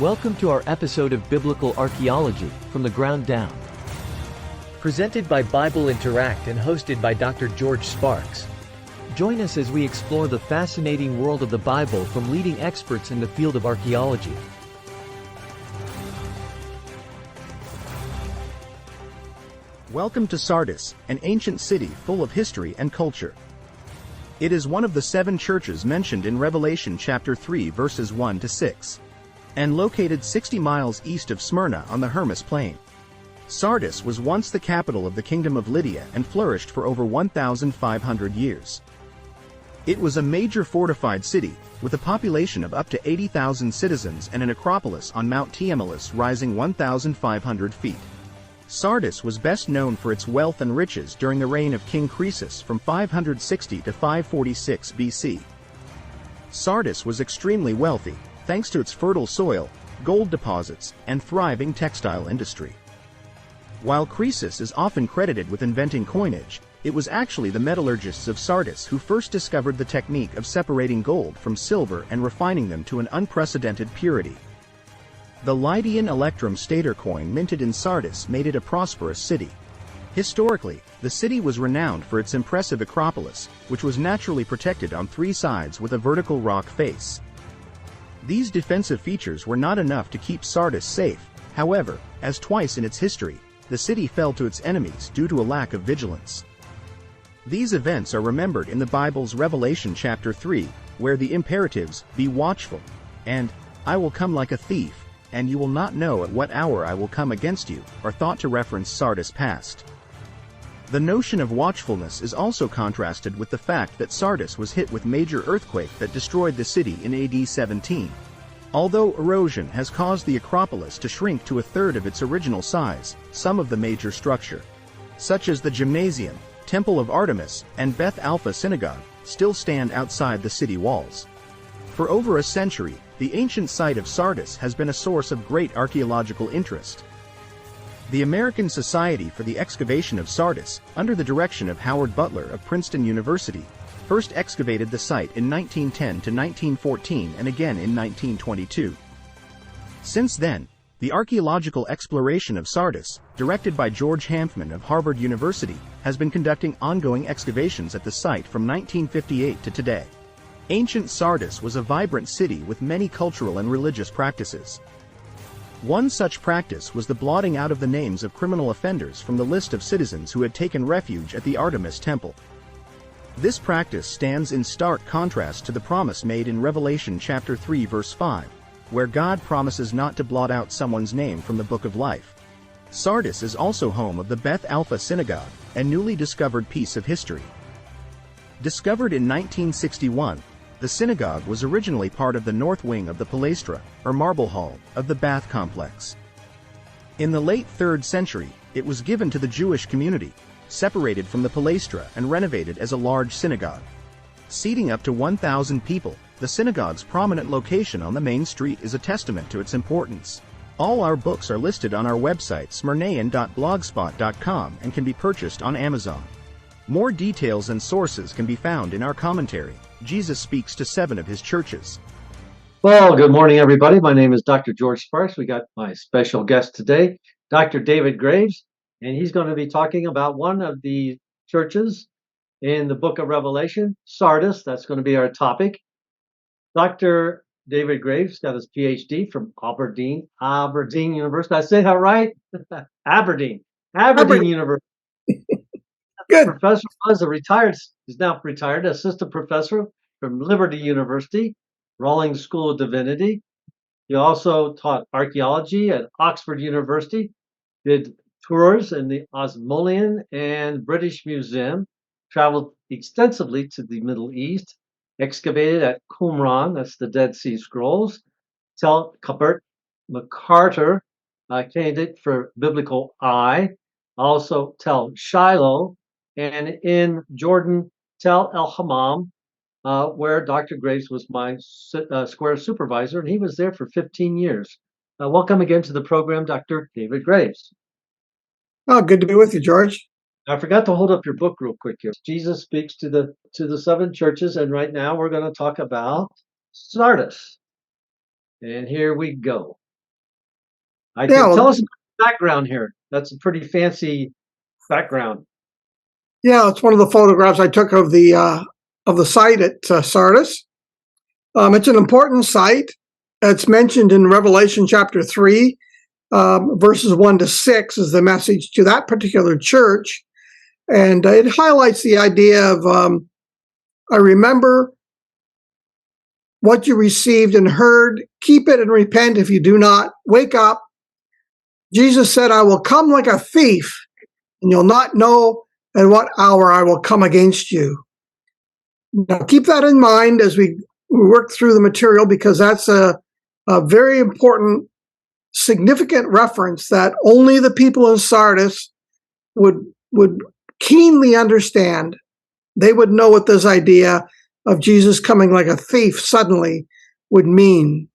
Welcome to our episode of Biblical Archaeology, From the Ground Down. Presented by Bible Interact and hosted by Dr. George Sparks. Join us as we explore the fascinating world of the Bible from leading experts in the field of archaeology. Welcome to Sardis, an ancient city full of history and culture. It is one of the 7 churches mentioned in Revelation chapter 3 verses 1 to 6, and located 60 miles east of Smyrna on the Hermus Plain. Sardis was once the capital of the Kingdom of Lydia and flourished for over 1,500 years. It was a major fortified city, with a population of up to 80,000 citizens and an acropolis on Mount Tiemelis rising 1,500 feet. Sardis was best known for its wealth and riches during the reign of King Croesus from 560 to 546 BC. Sardis was extremely wealthy, thanks to its fertile soil, gold deposits, and thriving textile industry. While Croesus is often credited with inventing coinage, it was actually the metallurgists of Sardis who first discovered the technique of separating gold from silver and refining them to an unprecedented purity. The Lydian electrum stater coin minted in Sardis made it a prosperous city. Historically, the city was renowned for its impressive acropolis, which was naturally protected on 3 sides with a vertical rock face. These defensive features were not enough to keep Sardis safe, however, as twice in its history, the city fell to its enemies due to a lack of vigilance. These events are remembered in the Bible's Revelation chapter 3, where the imperatives, "Be watchful," and "I will come like a thief, and you will not know at what hour I will come against you," are thought to reference Sardis' past. The notion of watchfulness is also contrasted with the fact that Sardis was hit with major earthquake that destroyed the city in AD 17. Although erosion has caused the Acropolis to shrink to a third of its original size, some of the major structure, such as the Gymnasium, Temple of Artemis, and Beth Alpha Synagogue, still stand outside the city walls. For over a century, the ancient site of Sardis has been a source of great archaeological interest. The American Society for the Excavation of Sardis, under the direction of Howard Butler of Princeton University, first excavated the site in 1910 to 1914 and again in 1922. Since then, the archaeological exploration of Sardis, directed by George Hanfman of Harvard University, has been conducting ongoing excavations at the site from 1958 to today. Ancient Sardis was a vibrant city with many cultural and religious practices. One such practice was the blotting out of the names of criminal offenders from the list of citizens who had taken refuge at the Artemis temple. This practice stands in stark contrast to the promise made in Revelation chapter 3 verse 5, where God promises not to blot out someone's name from the book of life. Sardis is also home of the Beth Alpha Synagogue, a newly discovered piece of history. Discovered in 1961, the synagogue was originally part of the north wing of the Palaestra, or marble hall, of the bath complex. In the late 3rd century, it was given to the Jewish community, separated from the Palaestra and renovated as a large synagogue. Seating up to 1,000 people, the synagogue's prominent location on the main street is a testament to its importance. All our books are listed on our website smyrnaean.blogspot.com and can be purchased on Amazon. More details and sources can be found in our commentary, Jesus Speaks to 7 of his churches. Well, good morning, everybody. My name is Dr. George Sparks. We got my special guest today, Dr. David Graves, and he's going to be talking about one of the churches in the book of Revelation, Sardis. That's going to be our topic. Dr. David Graves got his PhD from Aberdeen University. Did I say that right? Aberdeen University. Good. Professor he's now retired assistant professor from Liberty University, Rawlings School of Divinity. He also taught archaeology at Oxford University, did tours in the Osmolean and British Museum, traveled extensively to the Middle East, excavated at Qumran, that's the Dead Sea Scrolls, Tel Kabert MacArthur, candidate for Biblical Eye, also Tel Shiloh, and in Jordan, Tel El Hammam, where Dr. Graves was my square supervisor, and he was there for 15 years. Welcome again to the program, Dr. David Graves. Oh, good to be with you, George. I forgot to hold up your book real quick here. Jesus Speaks to the 7 churches, and right now we're going to talk about Sardis. And here we go. I Yeah, can well, tell us about the background here. That's a pretty fancy background. yeah, it's one of the photographs I took of the site at Sardis. It's an important site. It's mentioned in Revelation chapter 3, verses 1 to 6 is the message to that particular church. And it highlights the idea of, I remember what you received and heard, keep it and repent. If you do not, wake up. Jesus said, I will come like a thief, and you'll not know at what hour I will come against you. Now, keep that in mind as we work through the material, because that's a very important, significant reference that only the people in Sardis would keenly understand. They would know what this idea of Jesus coming like a thief suddenly would mean.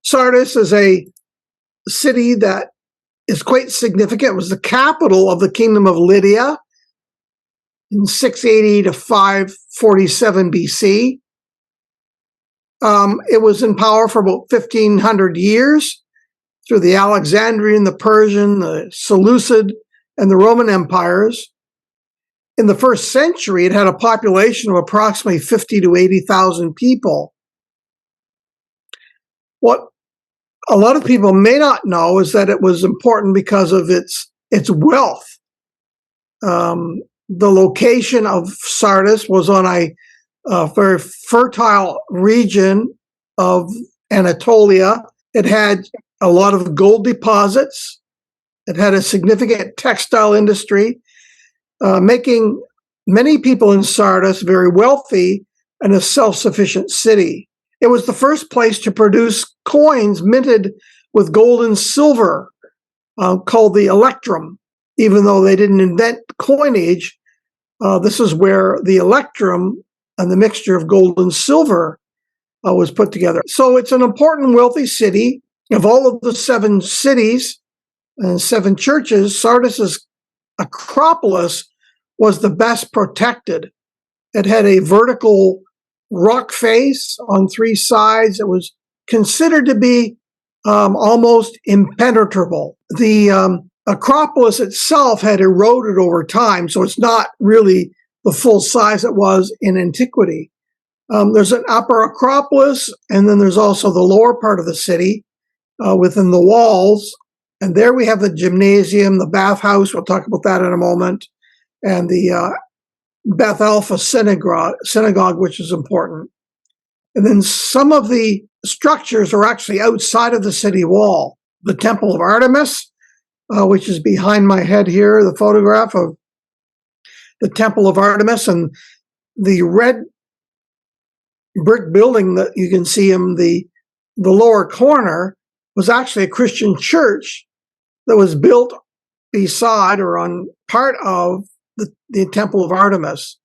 Sardis is a city that is quite significant. It was the capital of the kingdom of Lydia in 680 to 547 BC. It was in power for about 1,500 years through the Alexandrian, the Persian, the Seleucid, and the Roman empires. In the first century, it had a population of approximately 50 to 80,000 people. What a lot of people may not know is that it was important because of its wealth. The location of Sardis was on a very fertile region of Anatolia. It had a lot of gold deposits. It had a significant textile industry, making many people in Sardis very wealthy and a self-sufficient city. It was the first place to produce coins minted with gold and silver, called the electrum. Even though they didn't invent coinage, this is where the electrum and the mixture of gold and silver was put together. So it's an important, wealthy city. Of all of the 7 cities and 7 churches, Sardis's Acropolis was the best protected. It had a vertical rock face on 3 sides. It was considered to be almost impenetrable. The Acropolis itself had eroded over time, so it's not really the full size it was in antiquity. There's an upper Acropolis, and then there's also the lower part of the city within the walls. And there we have the gymnasium, the bathhouse, we'll talk about that in a moment, and the Beth Alpha synagogue, which is important. And then some of the structures are actually outside of the city wall. The Temple of Artemis, which is behind my head here, the photograph of the Temple of Artemis, and the red brick building that you can see in the lower corner was actually a Christian church that was built beside or on part of the Temple of Artemis.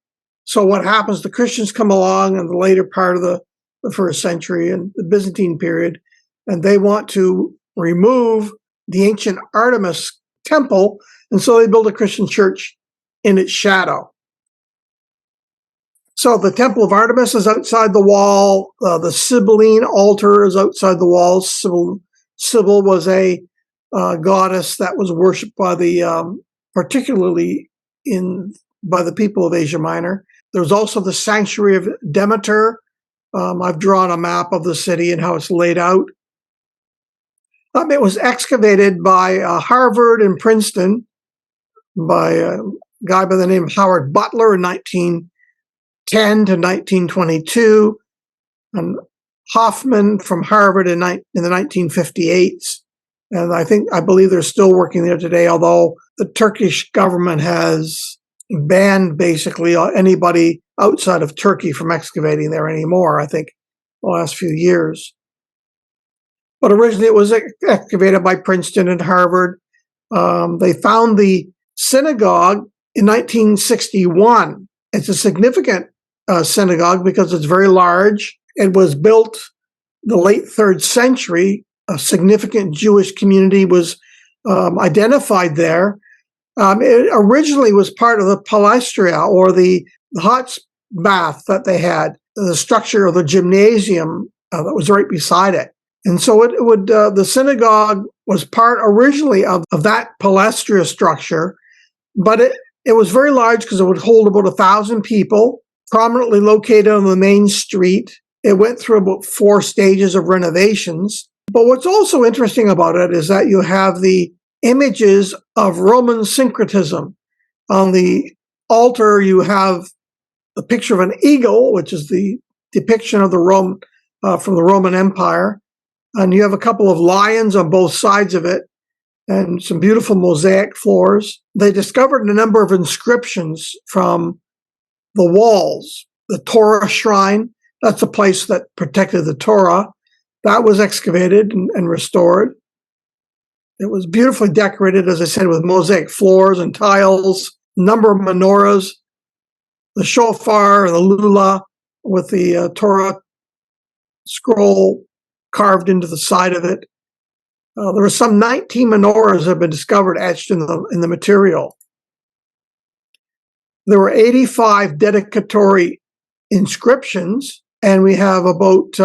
So what happens, the Christians come along in the later part of the first century and the Byzantine period, and they want to remove the ancient Artemis temple, and so they build a Christian church in its shadow. So the Temple of Artemis is outside the wall. The Sibylline altar is outside the wall. Sibyl was a goddess that was worshipped by particularly by the people of Asia Minor. There's also the sanctuary of Demeter. I've drawn a map of the city and how it's laid out. It was excavated by Harvard and Princeton by a guy by the name of Howard Butler in 1910 to 1922, and Hoffman from Harvard in the 1958s. And I believe they're still working there today, although the Turkish government has banned basically anybody outside of Turkey from excavating there anymore, I think, the last few years. But originally it was excavated by Princeton and Harvard. They found the synagogue in 1961. It's a significant synagogue because it's very large. It was built the late 3rd century. A significant Jewish community was identified there. It originally was part of the palestria, or the hot bath that they had, the structure of the gymnasium that was right beside it. And so it would the synagogue was part originally of that palestra structure, but it was very large because it would hold about 1,000 people, prominently located on the main street. It went through about 4 stages of renovations. But what's also interesting about it is that you have the images of Roman syncretism. On the altar, you have a picture of an eagle, which is the depiction of the from the Roman Empire. And you have a couple of lions on both sides of it and some beautiful mosaic floors. They discovered a number of inscriptions from the walls. The Torah shrine, that's the place that protected the Torah, that was excavated and restored. It was beautifully decorated, as I said, with mosaic floors and tiles, a number of menorahs, the shofar and the lula with the Torah scroll carved into the side of it. There were some 19 menorahs that have been discovered etched in the material. There were 85 dedicatory inscriptions, and we have about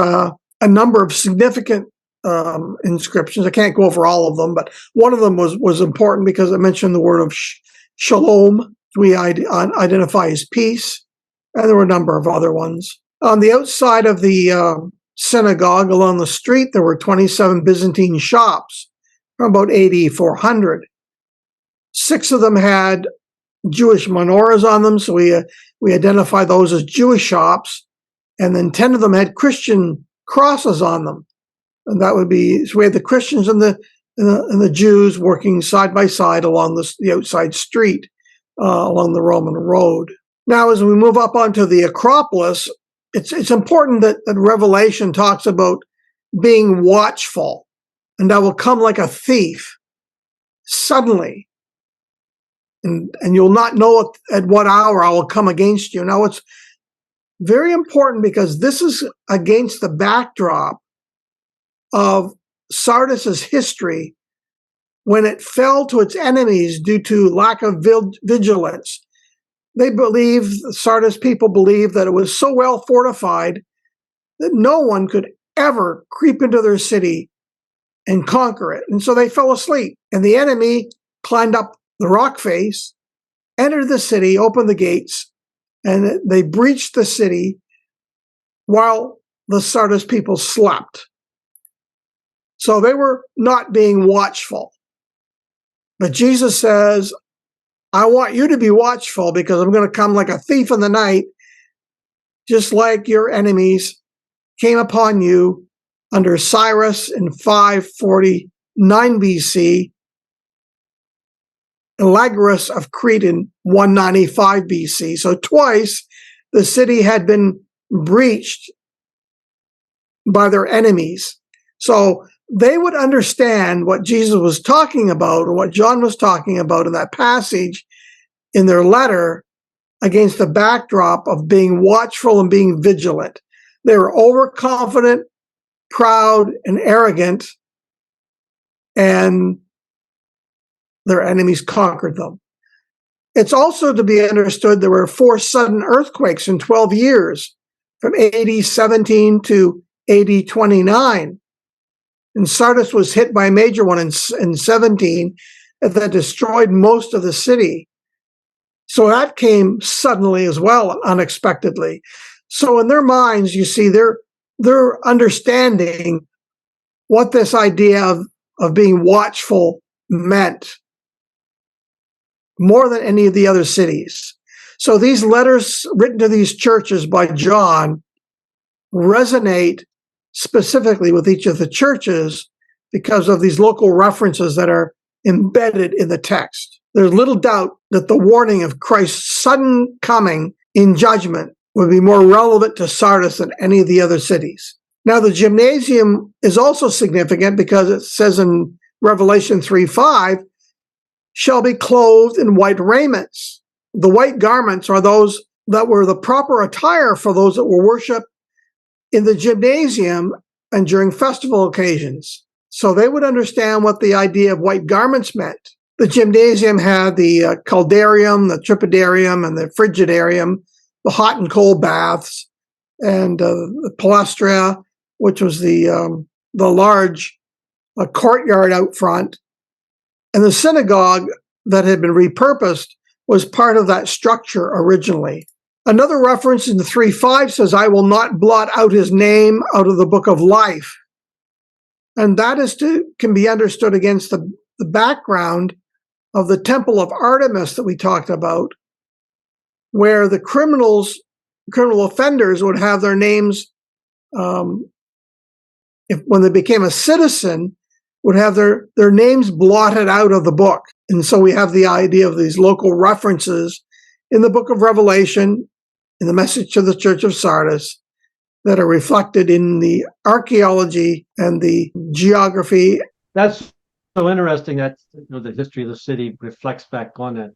a number of significant inscriptions. I can't go over all of them, but one of them was important because it mentioned the word of shalom. We identify as peace, and there were a number of other ones. On the outside of the synagogue, along the street, there were 27 Byzantine shops from about AD 400. 6 of them had Jewish menorahs on them, so we identify those as Jewish shops, and then 10 of them had Christian crosses on them, and that would be, so we had the Christians and the Jews working side by side along the outside street, along the Roman road. Now, as we move up onto the Acropolis, it's important that Revelation talks about being watchful, and I will come like a thief suddenly, and you'll not know at what hour I will come against you. Now, it's very important because this is against the backdrop of Sardis's history when it fell to its enemies due to lack of vigilance. Sardis people believed that it was so well fortified that no one could ever creep into their city and conquer it. And so they fell asleep. And the enemy climbed up the rock face, entered the city, opened the gates, and they breached the city while the Sardis people slept. So they were not being watchful. But Jesus says, I want you to be watchful because I'm going to come like a thief in the night, just like your enemies came upon you under Cyrus in 549 BC, and Lagus of Crete in 195 BC. So twice the city had been breached by their enemies. So they would understand what Jesus was talking about, or what John was talking about in that passage in their letter, against the backdrop of being watchful and being vigilant. They were overconfident, proud, and arrogant, and their enemies conquered them. It's also to be understood there were 4 sudden earthquakes in 12 years, from AD 17 to AD 29. And Sardis was hit by a major one in 17 that destroyed most of the city. So that came suddenly as well, unexpectedly. So in their minds, you see, they're understanding what this idea of being watchful meant more than any of the other cities. So these letters written to these churches by John resonate specifically with each of the churches because of these local references that are embedded in the text. There's little doubt that the warning of Christ's sudden coming in judgment would be more relevant to Sardis than any of the other cities. Now, the gymnasium is also significant because it says in Revelation 3:5, shall be clothed in white raiments. The white garments are those that were the proper attire for those that were worshiped in the gymnasium and during festival occasions. So they would understand what the idea of white garments meant. The gymnasium had the caldarium, the tripodarium, and the frigidarium, the hot and cold baths, and the palestra, which was the the large courtyard out front. And the synagogue that had been repurposed was part of that structure originally. Another reference in the 3:5 says, I will not blot out his name out of the book of life. And that can be understood against the background of the temple of Artemis that we talked about, where the criminal offenders would have their names, when they became a citizen, would have their names blotted out of the book. And so we have the idea of these local references in the book of Revelation, in the message to the church of Sardis, that are reflected in the archaeology and the geography. That's so interesting that the history of the city reflects back on it.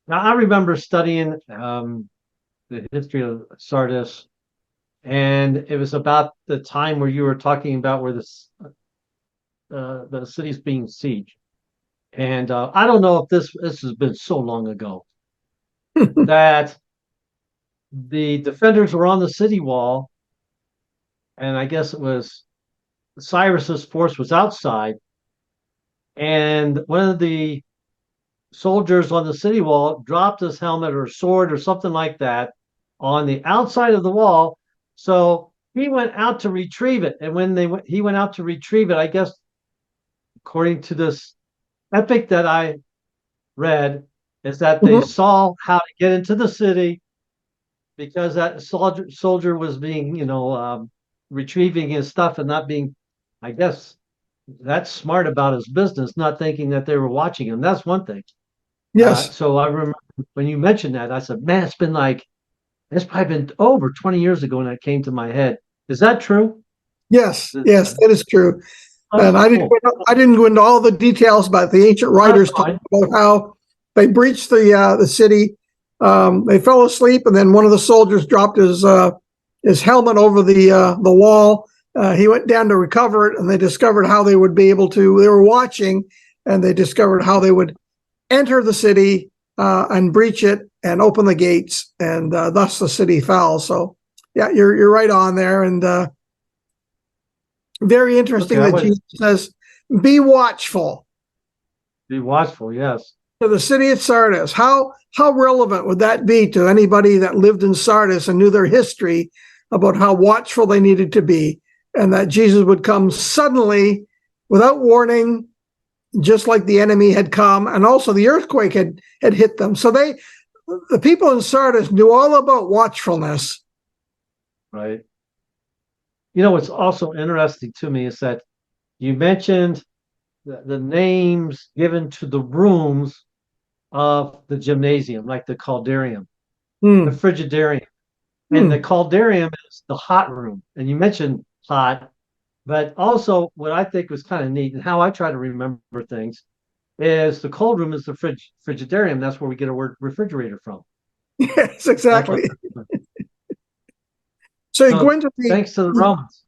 Now, I remember studying the history of Sardis, and it was about the time where you were talking about where the city's being sieged. And I don't know if this has been so long ago that the defenders were on the city wall, and I guess it was Cyrus's force was outside, and one of the soldiers on the city wall dropped his helmet or sword or something like that on the outside of the wall. So he went out to retrieve it, and when he went out to retrieve it, I guess according to this epic that I read, is that they saw how to get into the city because that soldier was being, retrieving his stuff and not being, I guess, that smart about his business, not thinking that they were watching him. That's one thing. Yes. So I remember when you mentioned that, I said, man, it's probably been over 20 years ago when that came to my head. Is that true? Yes, that is true. And cool. I didn't go into all the details, but the ancient writers talk about how they breached the city. They fell asleep, and then one of the soldiers dropped his helmet over the wall. He went down to recover it, and they discovered how they would be able to. They were watching, and they discovered how they would enter the city and breach it and open the gates, and thus the city fell. So, yeah, you're right on there, and very interesting that Jesus says, "Be watchful." Be watchful, yes. To the city of Sardis, how relevant would that be to anybody that lived in Sardis and knew their history about how watchful they needed to be, and that Jesus would come suddenly, without warning, just like the enemy had come, and also the earthquake had hit them. So the people in Sardis knew all about watchfulness. Right. What's also interesting to me is that you mentioned the names given to the rooms of the gymnasium, like the caldarium, the frigidarium. And the caldarium is the hot room. And you mentioned hot, but also what I think was kind of neat and how I try to remember things is the cold room is the frigidarium. That's where we get our word refrigerator from. Yes, exactly. So you go into thanks to the Romans.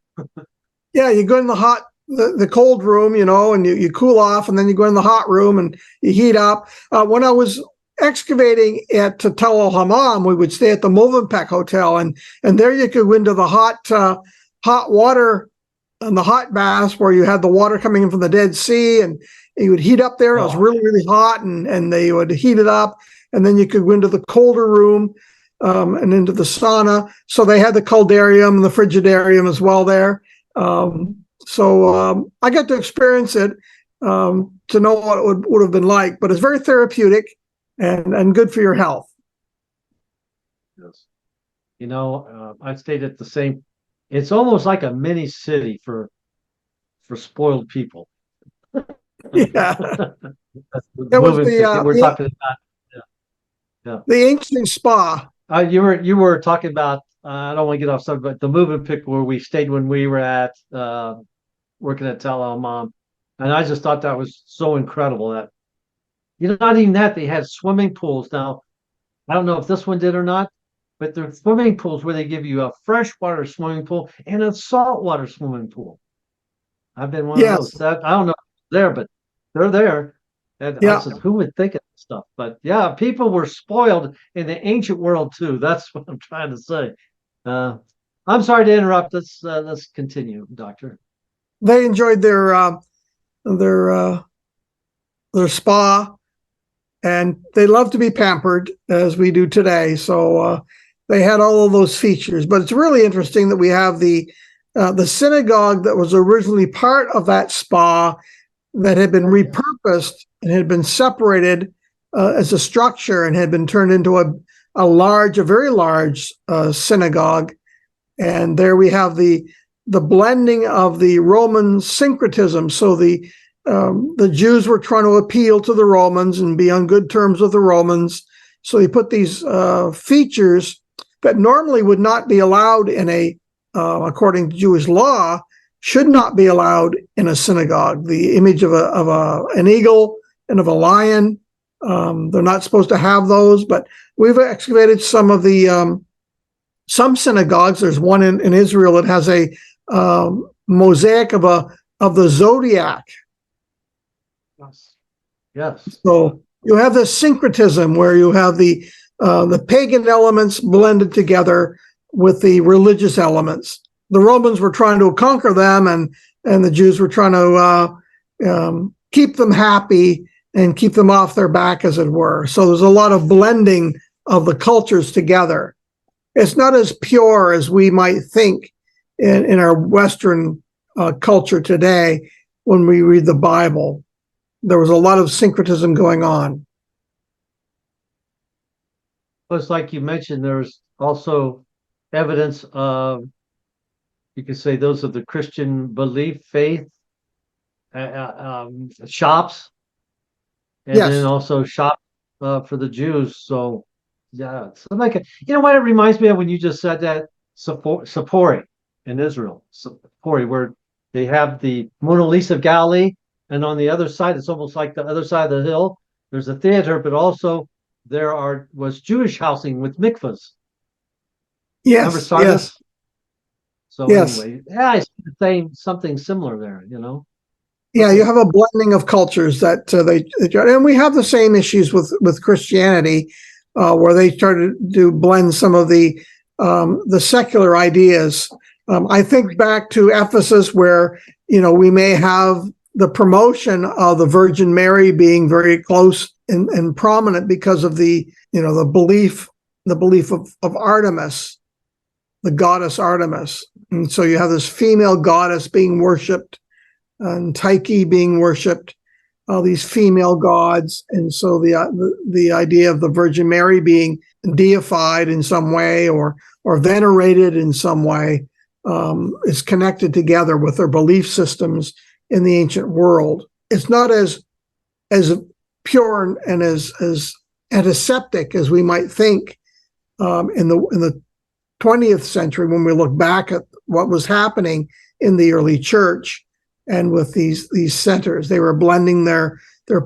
Yeah, you go in the cold room, and you cool off, and then you go in the hot room and you heat up. When I was excavating at Tel El Hammam, we would stay at the Movenpick Hotel, and there you could go into the hot water and the hot baths where you had the water coming in from the Dead Sea, and you would heat up there. It was really, really hot, and they would heat it up, and then you could go into the colder room and into the sauna. So they had the caldarium and the frigidarium as well there. So I got to experience it to know what it would have been like, but it's very therapeutic and good for your health. Yes. I stayed at the same. It's almost like a mini city for spoiled people. Yeah. It was we're talking about the ancient spa. You were talking about. I don't want to get off subject, but the Movenpick where we stayed when we were at working at Tel El Hammam, and I just thought that was so incredible that not even that they had swimming pools. Now I don't know if this one did or not, but they're swimming pools where they give you a freshwater swimming pool and a saltwater swimming pool. I've been one of those. I don't know if they're there, but they're there. And I said, who would think of this stuff? But yeah, people were spoiled in the ancient world too. That's what I'm trying to say. I'm sorry to interrupt. Let's continue, Doctor. They enjoyed their spa, and they love to be pampered as we do today. So they had all of those features. But it's really interesting that we have the synagogue that was originally part of that spa that had been repurposed and had been separated as a structure and had been turned into a very large synagogue. And there we have the blending of the Roman syncretism. So the Jews were trying to appeal to the Romans and be on good terms with the Romans. So they put these features that normally would not be allowed in according to Jewish law, should not be allowed in a synagogue. The image of an eagle and of a lion, they're not supposed to have those. But we've excavated some of the some synagogues. There's one in Israel that has a mosaic of the zodiac. Yes. So you have this syncretism where you have the pagan elements blended together with the religious elements. The Romans were trying to conquer them, and the Jews were trying to keep them happy and keep them off their back, as it were. So there's a lot of blending of the cultures together. It's not as pure as we might think in our Western culture today when we read the Bible. There was a lot of syncretism going on. Well, it's like you mentioned, there's also evidence of, you could say, those of the Christian belief, faith, shops, and Yes. then also shops for the Jews. So, yeah, it's like you know what it reminds me of when you just said that, Sapori in Israel, Sapori, where they have the Mona Lisa of Galilee, and on the other side, it's almost like the other side of the hill. There's a theater, but also there was Jewish housing with mikvahs. Remember Yes. Sardis? Yes. So Yes. anyway, yeah, I see something similar there, you know. Yeah, you have a blending of cultures that they try, and we have the same issues with Christianity, where they started to blend some of the secular ideas. I think back to Ephesus, where we may have the promotion of the Virgin Mary being very close and prominent because of the belief of Artemis, the goddess Artemis, and so you have this female goddess being worshipped, and Tyche being worshipped, all these female gods, and so the idea of the Virgin Mary being deified in some way or venerated in some way is connected together with their belief systems in the ancient world. It's not as pure and as antiseptic as we might think in the 20th century when we look back at what was happening in the early church. And with these centers, they were blending their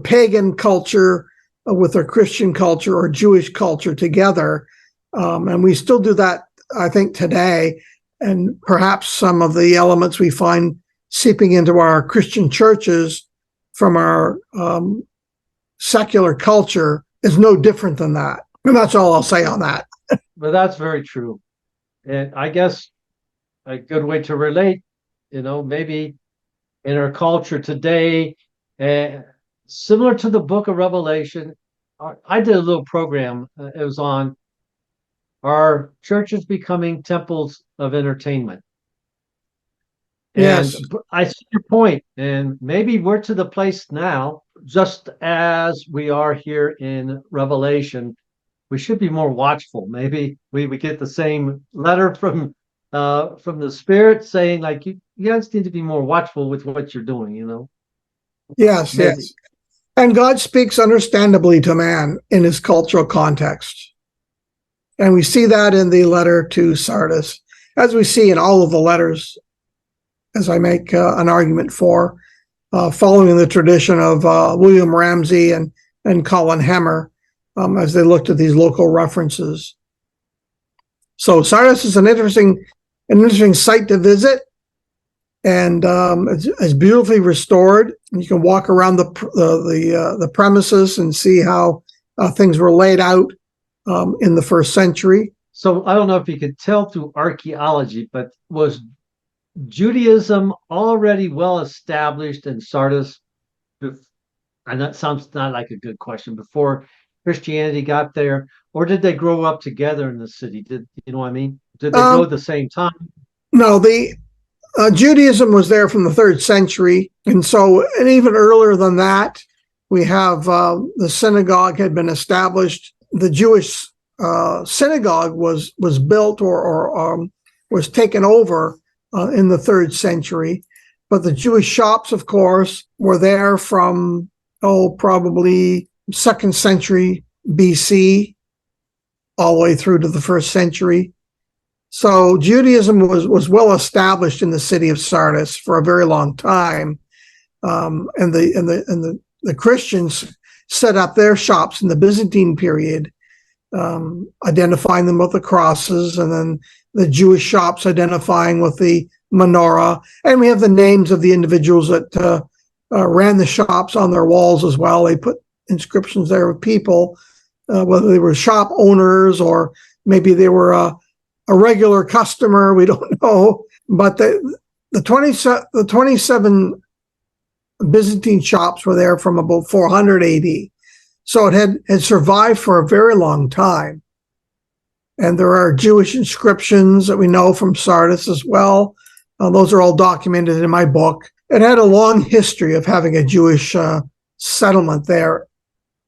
pagan culture with their Christian culture or Jewish culture together. And we still do that, I think, today. And perhaps some of the elements we find seeping into our Christian churches from our secular culture is no different than that. And that's all I'll say on that. But that's very true. And I guess a good way to relate, maybe in our culture today, similar to the book of Revelation, I did a little program. It was on our churches becoming temples of entertainment. Yes. And I see your point, and maybe we're to the place now, just as we are here in Revelation. We should be more watchful. Maybe we get the same letter from the Spirit saying, like, you guys need to be more watchful with what you're doing. Yes. Maybe. Yes. And God speaks understandably to man in his cultural context. And we see that in the letter to Sardis, as we see in all of the letters, as I make an argument for, following the tradition of William Ramsey and Colin Hemmer, as they looked at these local references. So Sardis is an interesting site to visit, and it's beautifully restored. You can walk around the premises and see how things were laid out in the first century. So I don't know if you could tell through archaeology, but was Judaism already well established in Sardis? And that sounds not like a good question. Before Christianity got there, or did they grow up together in the city? Did you know what I mean? Did they go Um, at the same time? no, the Judaism was there from the third century, and even earlier than that, we have the synagogue had been established. The Jewish synagogue was built or was taken over in the third century, but the Jewish shops, of course, were there from probably second century BC all the way through to the first century. So Judaism was well established in the city of Sardis for a very long time, and the Christians set up their shops in the Byzantine period, identifying them with the crosses, and then the Jewish shops identifying with the menorah. And we have the names of the individuals that ran the shops on their walls as well. They put inscriptions there of people, whether they were shop owners or maybe they were a regular customer, we don't know. But the 27 Byzantine shops were there from about 400 AD. So it had survived for a very long time. And there are Jewish inscriptions that we know from Sardis as well. Those are all documented in my book. It had a long history of having a Jewish settlement there,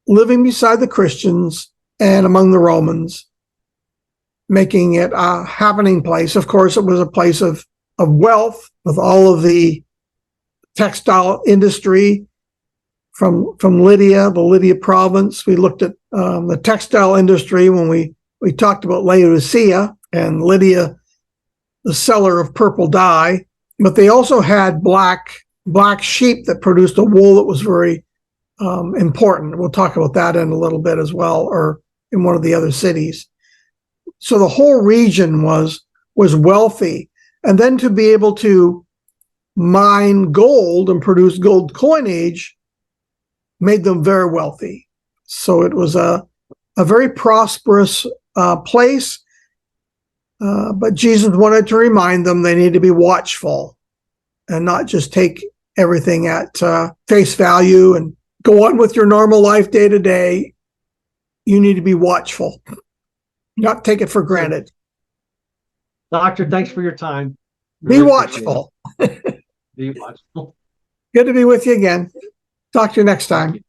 living beside the Christians and among the Romans, making it a happening place. Of course, it was a place of wealth with all of the textile industry from Lydia, the Lydia province. We looked at the textile industry when we talked about Laodicea and Lydia, the seller of purple dye. But they also had black sheep that produced a wool that was very important. We'll talk about that in a little bit as well, or in one of the other cities. So the whole region was wealthy. And then to be able to mine gold and produce gold coinage made them very wealthy. So it was a very prosperous place. But Jesus wanted to remind them they need to be watchful and not just take everything at face value and go on with your normal life day to day. You need to be watchful. Not take it for granted. Doctor, thanks for your time. Be watchful. Be watchful. Good to be with you again. Talk to you next time.